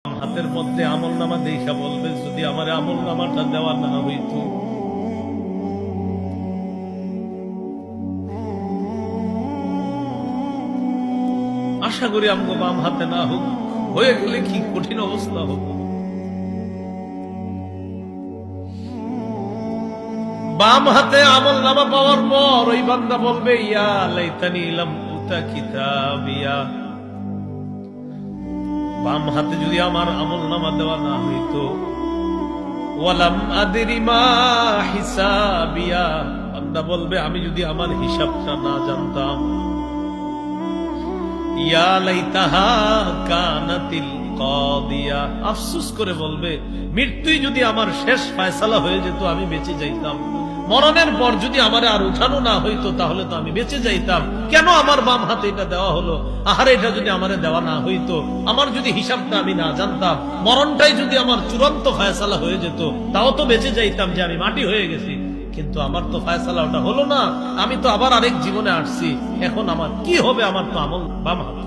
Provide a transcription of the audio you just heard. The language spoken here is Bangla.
হাতের মধ্যে আমল নামা দেখা বলবে, যদি আমার আমল নামাটা দেওয়া না হইত, আশা করি আমগো বাম হাতে না হোক, হয়ে গেলে কি কঠিন অবস্থা হোক। বাম হাতে আমল নামা পাওয়ার পর ওই বান্দা বলবে, ইয়া লাইতানি লাম উতা কিতাবিয়া, বাম হাতে যদি আমার আমল নামা দেওয়া না হইতো, ওয়ালাম আদরি মা হিসাবিয়া, বান্দা বলবে আমি যদি আমার হিসাবটা না জানতাম, ইয়া লাইতাহা কানাতিল কাদিয়া, আফসোস করে বলবে মৃত্যুই যদি আমার শেষ ফয়সালা হয়ে যেত, আমি বেঁচে যাইতাম, মরণের পর যদি আমার আর উঠানো না হইতো তাহলে তো আমি বেঁচে যাইতাম, কেন আমার বাম হাতে এটা দেওয়া হলো? আহারে, এটা যদি আমারে দেওয়া না হইতো, আমার যদি হিসাবটা আমি না জানতাম, মরণটাই যদি আমার চূড়ান্ত ফয়সালা হয়ে যেত, তাও তো বেঁচে যাইতাম, যে আমি মাটি হয়ে গেছি। কিন্তু আমার তো ফয়সালা ওটা হলো না, আমি তো আবার আরেক জীবনে আসছি, এখন আমার কি হবে? আমার তো আমল বাম হাতে।